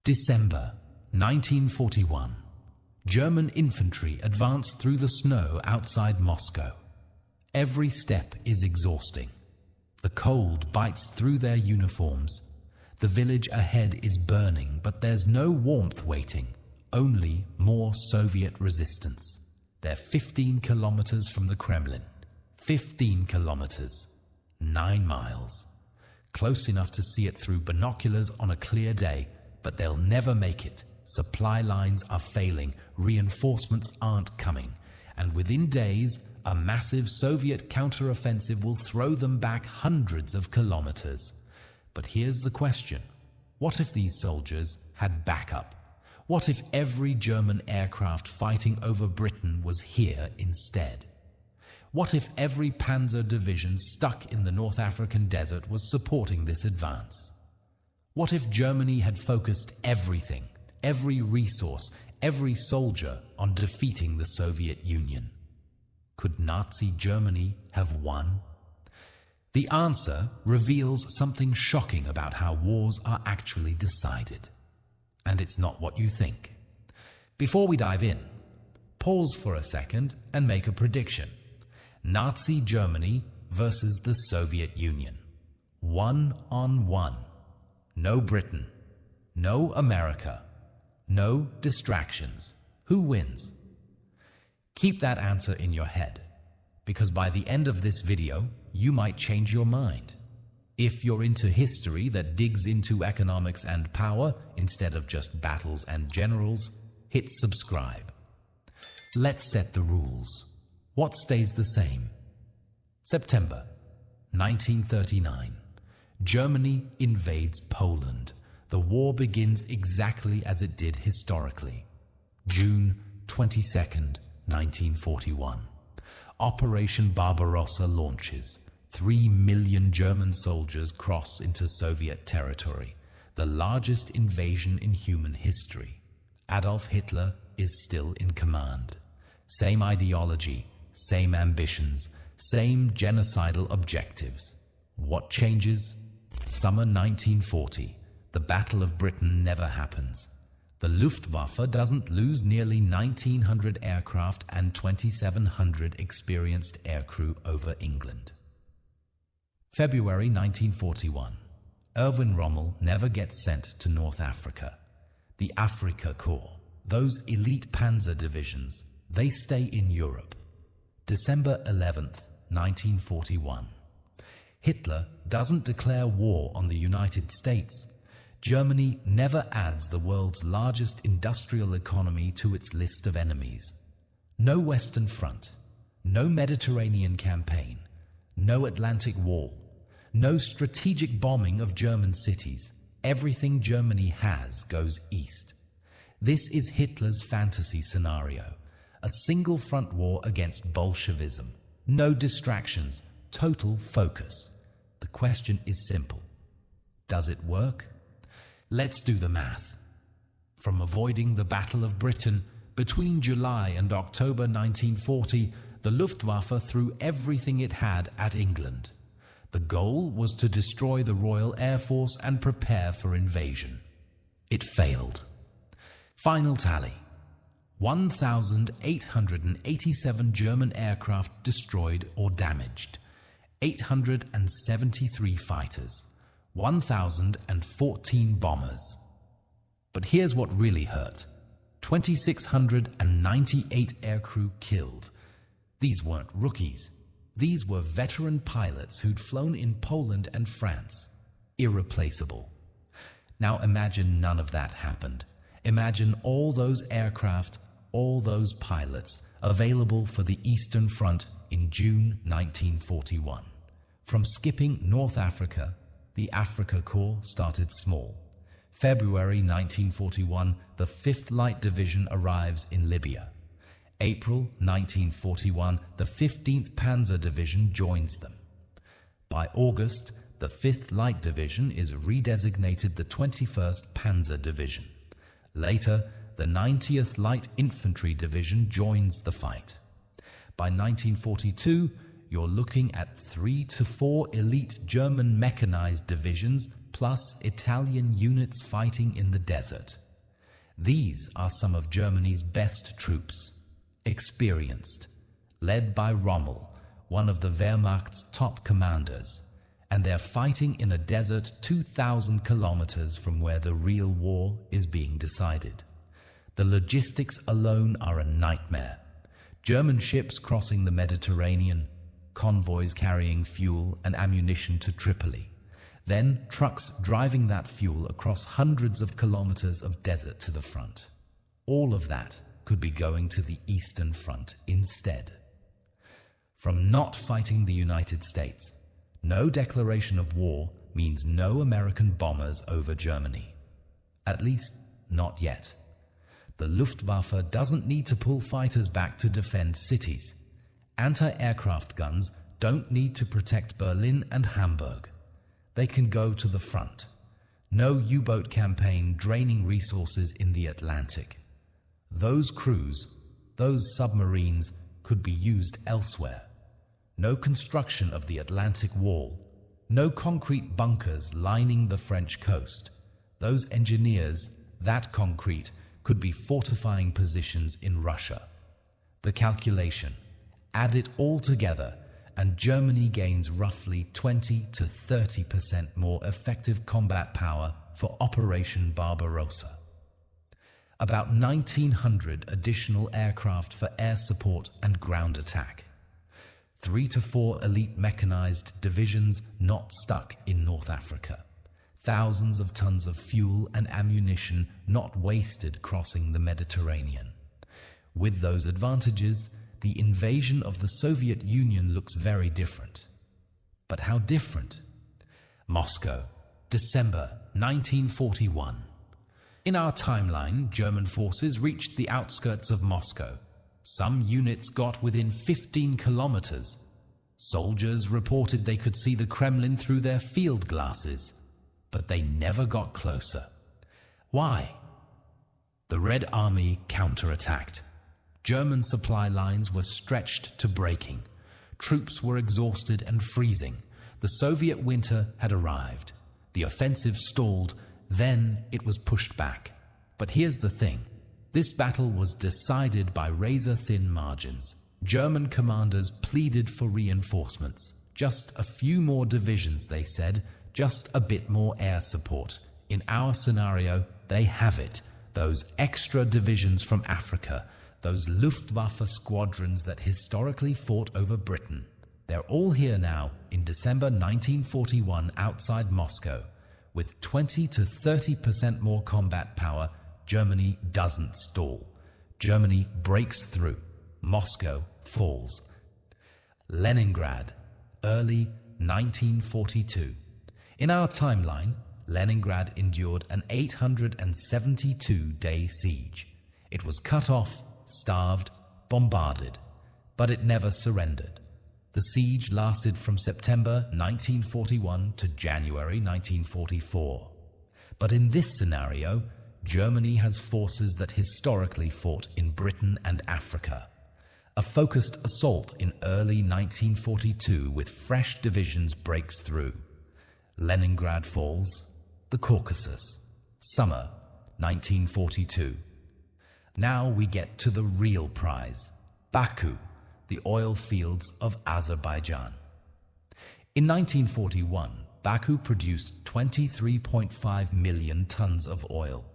December 1941. German infantry advanced through the snow outside Moscow. Every step is exhausting. The cold bites through their uniforms. The village ahead is burning, but there's no warmth waiting, only more Soviet resistance. They're 15 kilometers from the Kremlin. 15 kilometers. 9 miles. Close enough to see it through binoculars on a clear day, but they'll never make it. Supply lines are failing, reinforcements aren't coming, and within days, a massive Soviet counteroffensive will throw them back hundreds of kilometers. But here's the question. What if these soldiers had backup? What if every German aircraft fighting over Britain was here instead? What if every panzer division stuck in the North African desert was supporting this advance? What if Germany had focused everything, every resource, every soldier on defeating the Soviet Union? Could Nazi Germany have won? The answer reveals something shocking about how wars are actually decided. And it's not what you think. Before we dive in, pause for a second and make a prediction. Nazi Germany versus the Soviet Union. 1-on-1. No Britain. No America. No distractions. Who wins? Keep that answer in your head, because by the end of this video, you might change your mind. If you're into history that digs into economics and power instead of just battles and generals, hit subscribe. Let's set the rules. What stays the same? September 1939. Germany invades Poland. The war begins exactly as it did historically. June 22nd, 1941. Operation Barbarossa launches. 3 million German soldiers cross into Soviet territory, the largest invasion in human history. Adolf Hitler is still in command. Same ideology, same ambitions, same genocidal objectives. What changes? Summer 1940. The Battle of Britain never happens. The Luftwaffe doesn't lose nearly 1,900 aircraft and 2,700 experienced aircrew over England. February 1941. Erwin Rommel never gets sent to North Africa. The Afrika Korps, those elite panzer divisions, they stay in Europe. December 11th, 1941. Hitler doesn't declare war on the United States. Germany never adds the world's largest industrial economy to its list of enemies. No Western Front, no Mediterranean campaign, no Atlantic Wall, no strategic bombing of German cities. Everything Germany has goes east. This is Hitler's fantasy scenario, a single front war against Bolshevism. No distractions, total focus. The question is simple. Does it work? Let's do the math. From avoiding the Battle of Britain, between July and October 1940, the Luftwaffe threw everything it had at England. The goal was to destroy the Royal Air Force and prepare for invasion. It failed. Final tally: 1,887 German aircraft destroyed or damaged, 873 fighters, 1,014 bombers. But here's what really hurt: 2,698 aircrew killed. These weren't rookies. These were veteran pilots who'd flown in Poland and France. Irreplaceable. Now imagine none of that happened. Imagine all those aircraft, all those pilots available for the Eastern Front in June 1941. From skipping North Africa, the Afrika Korps started small. February 1941, the 5th Light Division arrives in Libya. April 1941, the 15th Panzer Division joins them. By August, the 5th Light Division is redesignated the 21st Panzer Division. Later, the 90th Light Infantry Division joins the fight. By 1942, you're looking at 3 to 4 elite German mechanized divisions plus Italian units fighting in the desert. These are some of Germany's best troops, experienced, led by Rommel, one of the Wehrmacht's top commanders, and they're fighting in a desert 2,000 kilometers from where the real war is being decided. The logistics alone are a nightmare. German ships crossing the Mediterranean, convoys carrying fuel and ammunition to Tripoli, then trucks driving that fuel across hundreds of kilometers of desert to the front. All of that could be going to the Eastern Front instead. From not fighting the United States, no declaration of war means no American bombers over Germany. At least, not yet. The Luftwaffe doesn't need to pull fighters back to defend cities. Anti-aircraft guns don't need to protect Berlin and Hamburg. They can go to the front. No U-boat campaign draining resources in the Atlantic. Those crews, those submarines, could be used elsewhere. No construction of the Atlantic Wall. No concrete bunkers lining the French coast. Those engineers, that concrete, could be fortifying positions in Russia. The calculation: add it all together, and Germany gains roughly 20 to 30% more effective combat power for Operation Barbarossa. About 1,900 additional aircraft for air support and ground attack. 3 to 4 elite mechanized divisions not stuck in North Africa. Thousands of tons of fuel and ammunition not wasted crossing the Mediterranean. With those advantages, the invasion of the Soviet Union looks very different. But how different? Moscow, December 1941. In our timeline, German forces reached the outskirts of Moscow. Some units got within 15 kilometers. Soldiers reported they could see the Kremlin through their field glasses, but they never got closer. Why? The Red Army counterattacked. German supply lines were stretched to breaking. Troops were exhausted and freezing. The Soviet winter had arrived. The offensive stalled, then it was pushed back. But here's the thing. This battle was decided by razor-thin margins. German commanders pleaded for reinforcements. Just a few more divisions, they said. Just a bit more air support. In our scenario, they have it. Those extra divisions from Africa. Those Luftwaffe squadrons that historically fought over Britain. They're all here now in December 1941 outside Moscow. With 20 to 30% more combat power, Germany doesn't stall. Germany breaks through. Moscow falls. Leningrad, early 1942. In our timeline, Leningrad endured an 872-day siege. It was cut off, starved, bombarded, but it never surrendered. The siege lasted from September 1941 to January 1944. But in this scenario, Germany has forces that historically fought in Britain and Africa. A focused assault in early 1942 with fresh divisions breaks through. Leningrad falls, the Caucasus, summer 1942. Now we get to the real prize, Baku, the oil fields of Azerbaijan. In 1941, Baku produced 23.5 million tons of oil.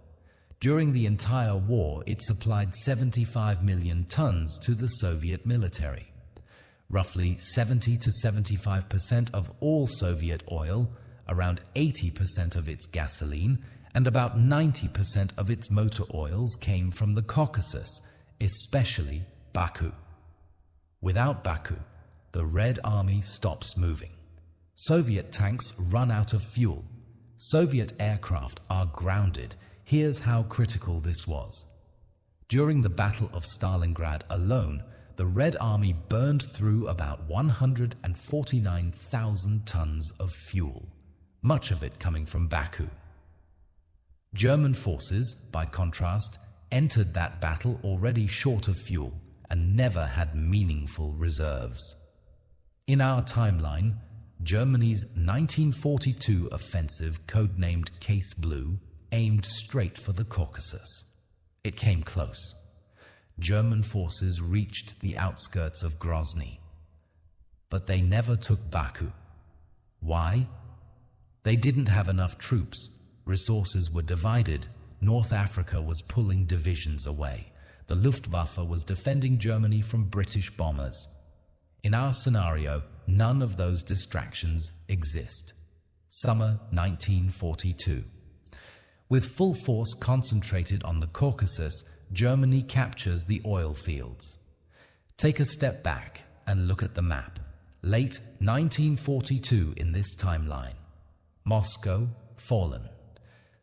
During the entire war, it supplied 75 million tons to the Soviet military. Roughly 70 to 75% of all Soviet oil, around 80% of its gasoline, and about 90% of its motor oils came from the Caucasus, especially Baku. Without Baku, the Red Army stops moving. Soviet tanks run out of fuel. Soviet aircraft are grounded. Here's how critical this was. During the Battle of Stalingrad alone, the Red Army burned through about 149,000 tons of fuel, much of it coming from Baku. German forces, by contrast, entered that battle already short of fuel and never had meaningful reserves. In our timeline, Germany's 1942 offensive, codenamed Case Blue, aimed straight for the Caucasus. It came close. German forces reached the outskirts of Grozny, but they never took Baku. Why? They didn't have enough troops. Resources were divided. North Africa was pulling divisions away. The Luftwaffe was defending Germany from British bombers. In our scenario, none of those distractions exist. Summer 1942. With full force concentrated on the Caucasus, Germany captures the oil fields. Take a step back and look at the map. Late 1942 in this timeline. Moscow, fallen.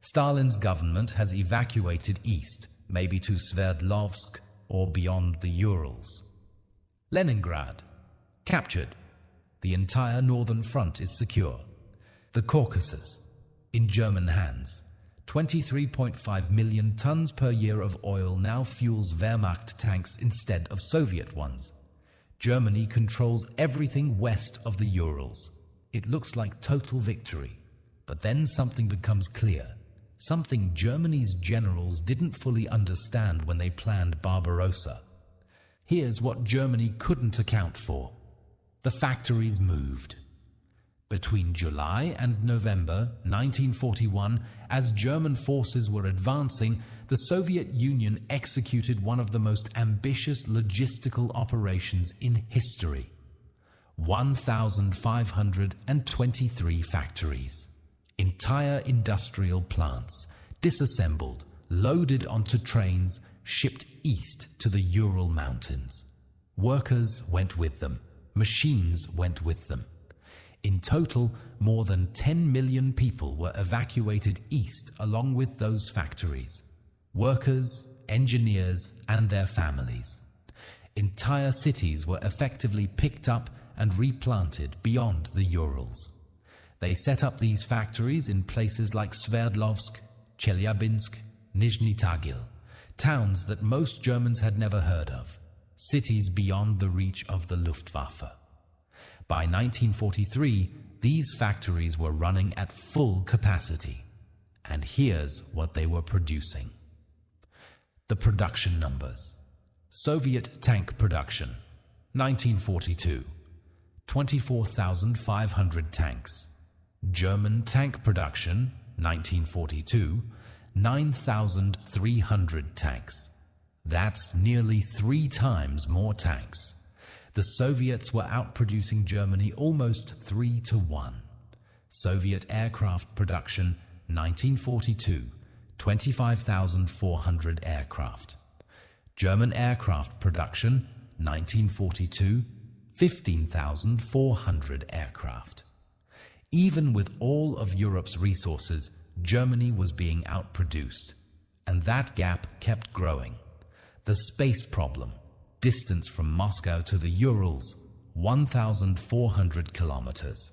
Stalin's government has evacuated east, maybe to Sverdlovsk or beyond the Urals. Leningrad, captured. The entire northern front is secure. The Caucasus, in German hands. 23.5 million tons per year of oil now fuels Wehrmacht tanks instead of Soviet ones. Germany controls everything west of the Urals. It looks like total victory. But then something becomes clear. Something Germany's generals didn't fully understand when they planned Barbarossa. Here's what Germany couldn't account for. The factories moved. Between July and November 1941, as German forces were advancing, the Soviet Union executed one of the most ambitious logistical operations in history. 1,523 factories. Entire industrial plants, disassembled, loaded onto trains, shipped east to the Ural Mountains. Workers went with them. Machines went with them. In total, more than 10 million people were evacuated east along with those factories. Workers, engineers, and their families. Entire cities were effectively picked up and replanted beyond the Urals. They set up these factories in places like Sverdlovsk, Chelyabinsk, Nizhny Tagil, towns that most Germans had never heard of, cities beyond the reach of the Luftwaffe. By 1943, these factories were running at full capacity. And here's what they were producing. The production numbers. Soviet tank production, 1942, 24,500 tanks. German tank production, 1942, 9,300 tanks. That's nearly 3 times more tanks. The Soviets were outproducing Germany almost 3-1. Soviet aircraft production, 1942, 25,400 aircraft. German aircraft production, 1942, 15,400 aircraft. Even with all of Europe's resources, Germany was being outproduced, and that gap kept growing. The space problem, distance from Moscow to the Urals, 1,400 kilometers.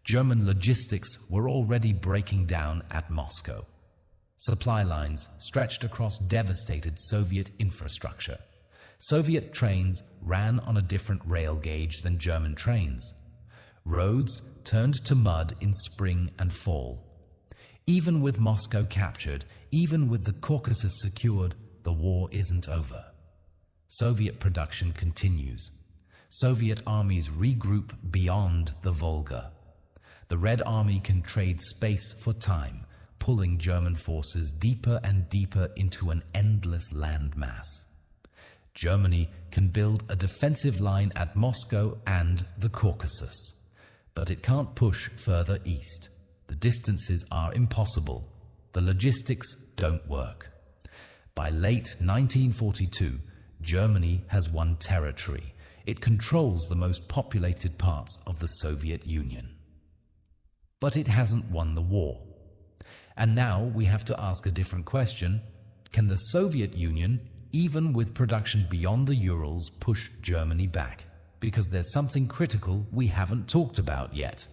German logistics were already breaking down at Moscow. Supply lines stretched across devastated Soviet infrastructure. Soviet trains ran on a different rail gauge than German trains. Roads turned to mud in spring and fall. Even with Moscow captured, even with the Caucasus secured, the war isn't over. Soviet production continues. Soviet armies regroup beyond the Volga. The Red Army can trade space for time, pulling German forces deeper and deeper into an endless landmass. Germany can build a defensive line at Moscow and the Caucasus, but it can't push further east. The distances are impossible. The logistics don't work. By late 1942, Germany has won territory. It controls the most populated parts of the Soviet Union. But it hasn't won the war. And now we have to ask a different question. Can the Soviet Union, even with production beyond the Urals, push Germany back? Because there's something critical we haven't talked about yet.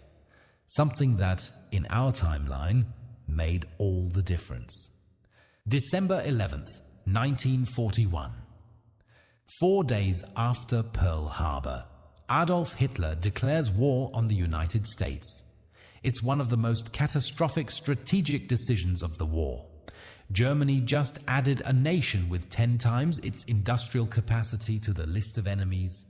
Something that, in our timeline, made all the difference. December 11th, 1941. 4 days after Pearl Harbor, Adolf Hitler declares war on the United States. It's one of the most catastrophic strategic decisions of the war. Germany just added a nation with 10 times its industrial capacity to the list of enemies.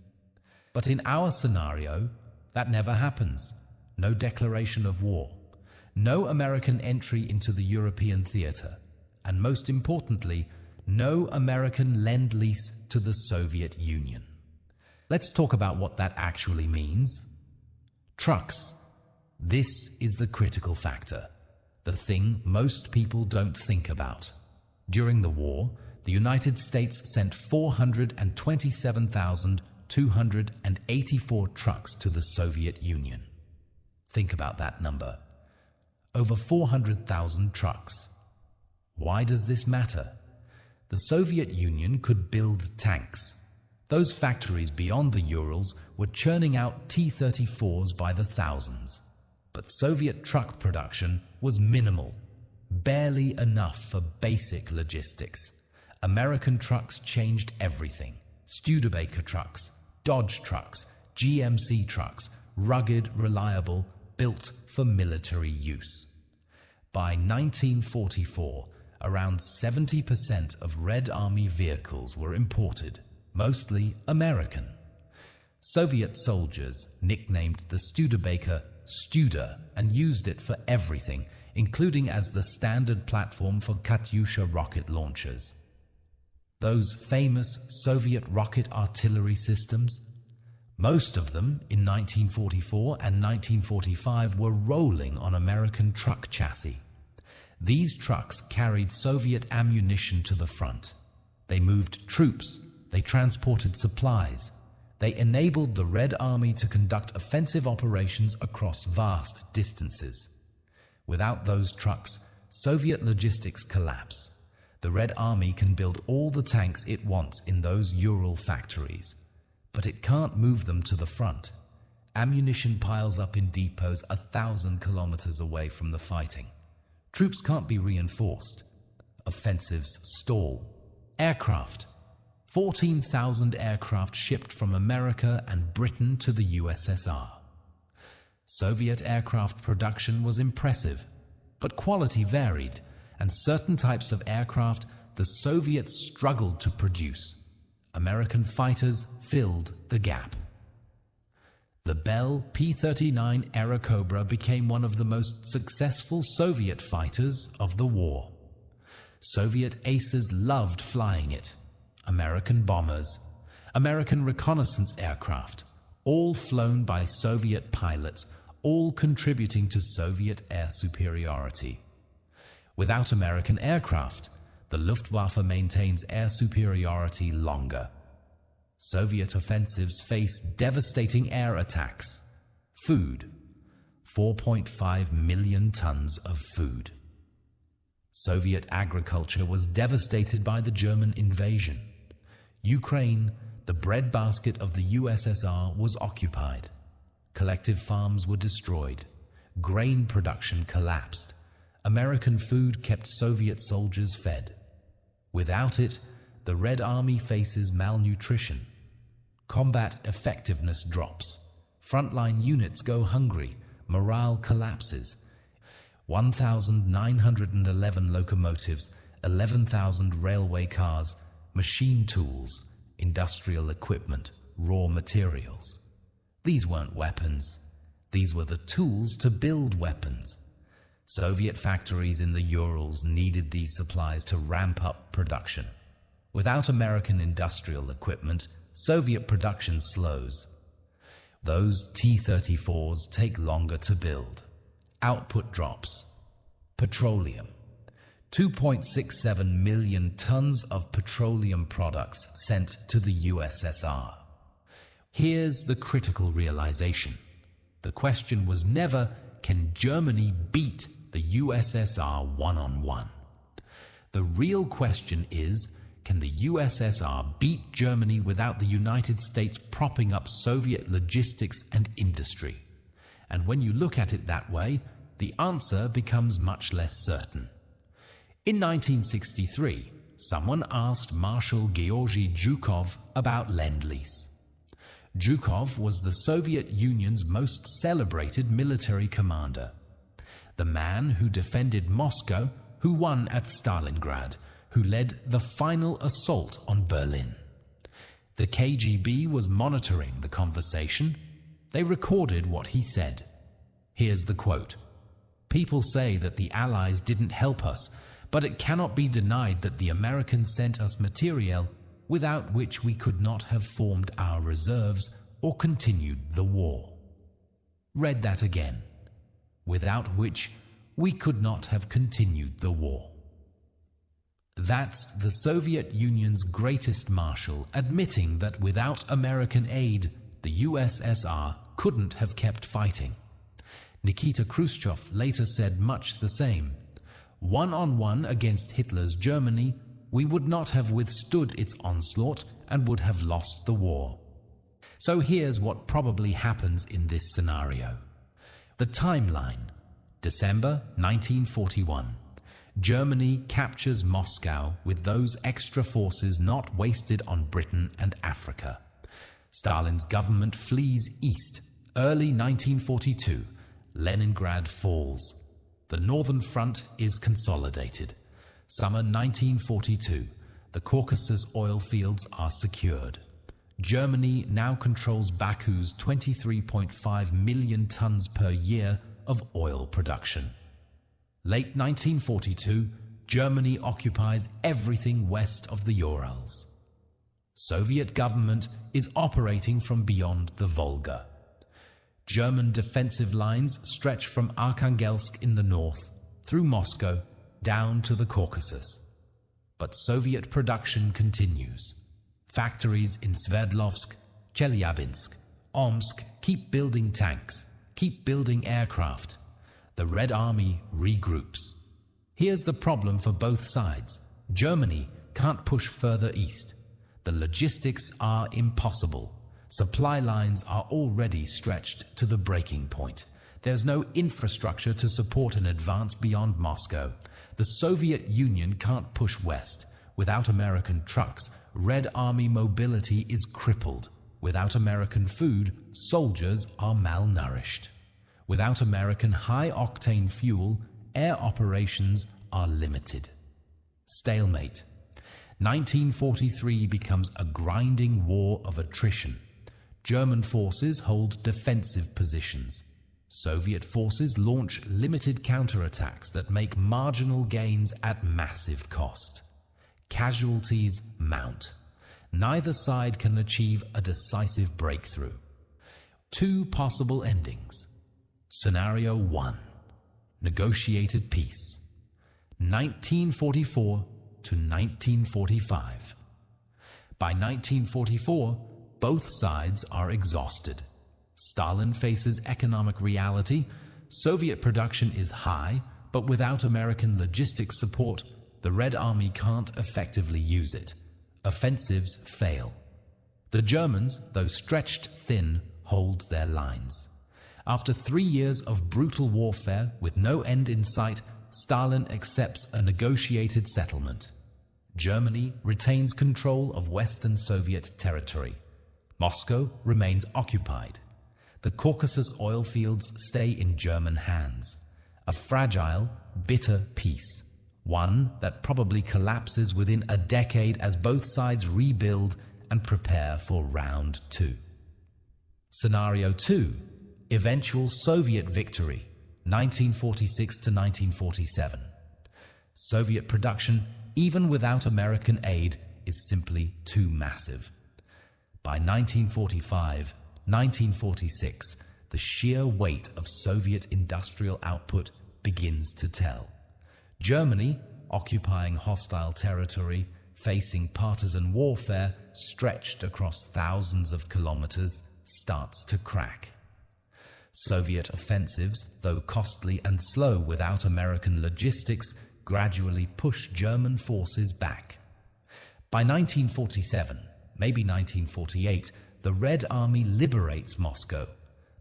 But in our scenario, that never happens. No declaration of war. No American entry into the European theater. And most importantly, no American lend-lease to the Soviet Union. Let's talk about what that actually means. Trucks. This is the critical factor, the thing most people don't think about. During the war, the United States sent 427,284 trucks to the Soviet Union. Think about that number. Over 400,000 trucks. Why does this matter? The Soviet Union could build tanks. Those factories beyond the Urals were churning out T-34s by the thousands. But Soviet truck production was minimal, barely enough for basic logistics. American trucks changed everything. Studebaker trucks, Dodge trucks, GMC trucks, rugged, reliable, built for military use. By 1944, around 70% of Red Army vehicles were imported, mostly American. Soviet soldiers nicknamed the Studebaker Studer and used it for everything, including as the standard platform for Katyusha rocket launchers. Those famous Soviet rocket artillery systems, most of them in 1944 and 1945 were rolling on American truck chassis. These trucks carried Soviet ammunition to the front. They moved troops, they transported supplies. They enabled the Red Army to conduct offensive operations across vast distances. Without those trucks, Soviet logistics collapse. The Red Army can build all the tanks it wants in those Ural factories, but it can't move them to the front. Ammunition piles up in depots 1,000 kilometers away from the fighting. Troops can't be reinforced. Offensives stall. Aircraft. 14,000 aircraft shipped from America and Britain to the USSR. Soviet aircraft production was impressive, but quality varied, and certain types of aircraft the Soviets struggled to produce. American fighters filled the gap. The Bell P-39 Airacobra became one of the most successful Soviet fighters of the war. Soviet aces loved flying it. American bombers, American reconnaissance aircraft, all flown by Soviet pilots, all contributing to Soviet air superiority. Without American aircraft, the Luftwaffe maintains air superiority longer. Soviet offensives face devastating air attacks. Food. 4.5 million tons of food. Soviet agriculture was devastated by the German invasion. Ukraine, the breadbasket of the USSR, was occupied. Collective farms were destroyed. Grain production collapsed. American food kept Soviet soldiers fed. Without it, the Red Army faces malnutrition. Combat effectiveness drops. Frontline units go hungry. Morale collapses. 1,911 locomotives, 11,000 railway cars, machine tools, industrial equipment, raw materials. These weren't weapons. These were the tools to build weapons. Soviet factories in the Urals needed these supplies to ramp up production. Without American industrial equipment, Soviet production slows. Those T-34s take longer to build. Output drops. Petroleum. 2.67 million tons of petroleum products sent to the USSR. Here's the critical realization. The question was never, can Germany beat the USSR one-on-one? The real question is, can the USSR beat Germany without the United States propping up Soviet logistics and industry? And when you look at it that way, the answer becomes much less certain. In 1963, someone asked Marshal Georgy Zhukov about Lend-Lease. Zhukov was the Soviet Union's most celebrated military commander. The man who defended Moscow, who won at Stalingrad, who led the final assault on Berlin. The KGB was monitoring the conversation. They recorded what he said. Here's the quote. "People say that the Allies didn't help us, but it cannot be denied that the Americans sent us materiel without which we could not have formed our reserves or continued the war." Read that again. Without which we could not have continued the war. That's the Soviet Union's greatest marshal admitting that without American aid, the USSR couldn't have kept fighting. Nikita Khrushchev later said much the same. One-on-one against Hitler's Germany, we would not have withstood its onslaught and would have lost the war. So here's what probably happens in this scenario. The timeline. December 1941. Germany captures Moscow with those extra forces not wasted on Britain and Africa. Stalin's government flees east. Early 1942. Leningrad falls. The Northern Front is consolidated. Summer 1942. The Caucasus oil fields are secured. Germany now controls Baku's 23.5 million tons per year of oil production. Late 1942, Germany occupies everything west of the Urals. Soviet government is operating from beyond the Volga. German defensive lines stretch from Arkhangelsk in the north, through Moscow, down to the Caucasus. But Soviet production continues. Factories in Sverdlovsk, Chelyabinsk, Omsk keep building tanks, keep building aircraft. The Red Army regroups. Here's the problem for both sides. Germany can't push further east. The logistics are impossible. Supply lines are already stretched to the breaking point. There's no infrastructure to support an advance beyond Moscow. The Soviet Union can't push west. Without American trucks, Red Army mobility is crippled. Without American food, soldiers are malnourished. Without American high-octane fuel, air operations are limited. Stalemate. 1943 becomes a grinding war of attrition. German forces hold defensive positions. Soviet forces launch limited counterattacks that make marginal gains at massive cost. Casualties mount. Neither side can achieve a decisive breakthrough. Two possible endings. Scenario 1. Negotiated peace. 1944 to 1945. By 1944, both sides are exhausted. Stalin faces economic reality. Soviet production is high, but without American logistics support, the Red Army can't effectively use it. Offensives fail. The Germans, though stretched thin, hold their lines. After 3 years of brutal warfare with no end in sight, Stalin accepts a negotiated settlement. Germany retains control of Western Soviet territory. Moscow remains occupied. The Caucasus oil fields stay in German hands. A fragile, bitter peace. One that probably collapses within a decade as both sides rebuild and prepare for round 2. Scenario 2. Eventual Soviet victory, 1946 to 1947. Soviet production, even without American aid, is simply too massive. By 1945, 1946, the sheer weight of Soviet industrial output begins to tell. Germany, occupying hostile territory, facing partisan warfare stretched across thousands of kilometers, starts to crack. Soviet offensives, though costly and slow without American logistics, gradually push German forces back. By 1947, maybe 1948, the Red Army liberates Moscow.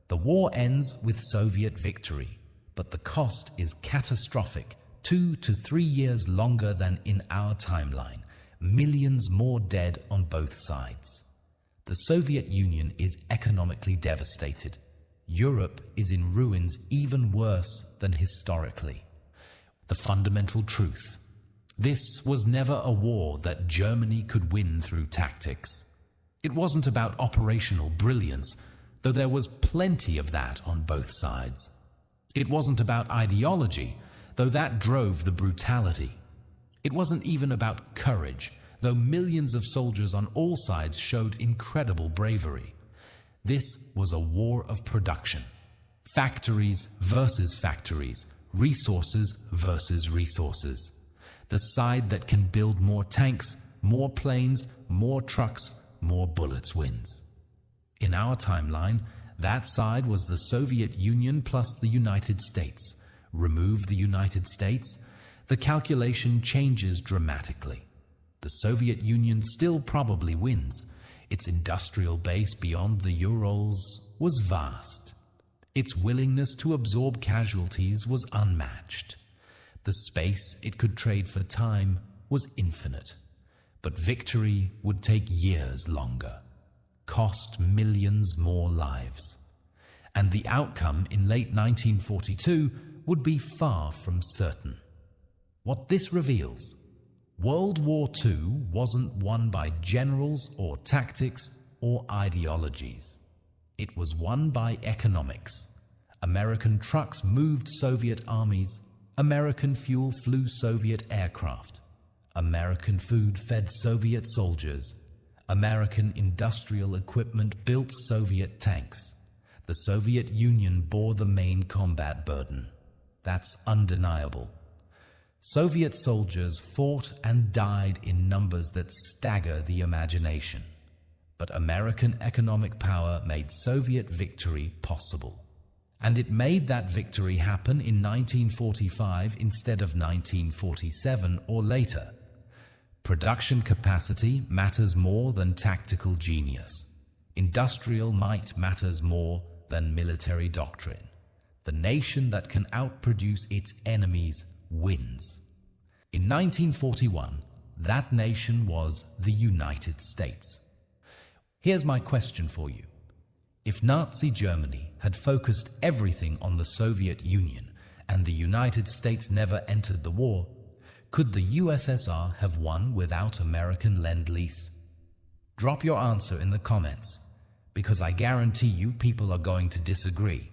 The war ends with Soviet victory, but the cost is catastrophic, 2 to 3 years longer than in our timeline, millions more dead on both sides. The Soviet Union is economically devastated. Europe is in ruins even worse than historically. The fundamental truth: this was never a war that Germany could win through tactics. It wasn't about operational brilliance, though there was plenty of that on both sides. It wasn't about ideology, though that drove the brutality. It wasn't even about courage, though millions of soldiers on all sides showed incredible bravery. This was a war of production. Factories versus factories, resources versus resources. The side that can build more tanks, more planes, more trucks, more bullets wins. In our timeline, that side was the Soviet Union plus the United States. Remove the United States, the calculation changes dramatically. The Soviet Union still probably wins. Its industrial base beyond the Urals was vast. Its willingness to absorb casualties was unmatched. The space it could trade for time was infinite. But victory would take years longer, cost millions more lives. And the outcome in late 1942 would be far from certain. What this reveals: World War II wasn't won by generals or tactics or ideologies. It was won by economics. American trucks moved Soviet armies. American fuel flew Soviet aircraft. American food fed Soviet soldiers. American industrial equipment built Soviet tanks. The Soviet Union bore the main combat burden. That's undeniable. Soviet soldiers fought and died in numbers that stagger the imagination. But American economic power made Soviet victory possible. And it made that victory happen in 1945 instead of 1947 or later. Production capacity matters more than tactical genius. Industrial might matters more than military doctrine. The nation that can outproduce its enemies wins. In 1941, that nation was the United States. Here's my question for you. If Nazi Germany had focused everything on the Soviet Union and the United States never entered the war, could the USSR have won without American Lend-Lease? Drop your answer in the comments, because I guarantee you people are going to disagree.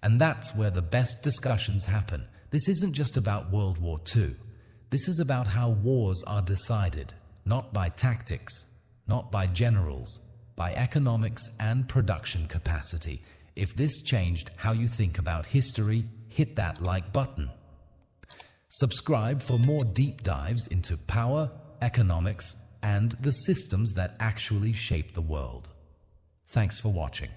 And that's where the best discussions happen. This isn't just about World War II. This is about how wars are decided, not by tactics, not by generals, by economics and production capacity. If this changed how you think about history, hit that like button. Subscribe for more deep dives into power, economics, and the systems that actually shape the world. Thanks for watching.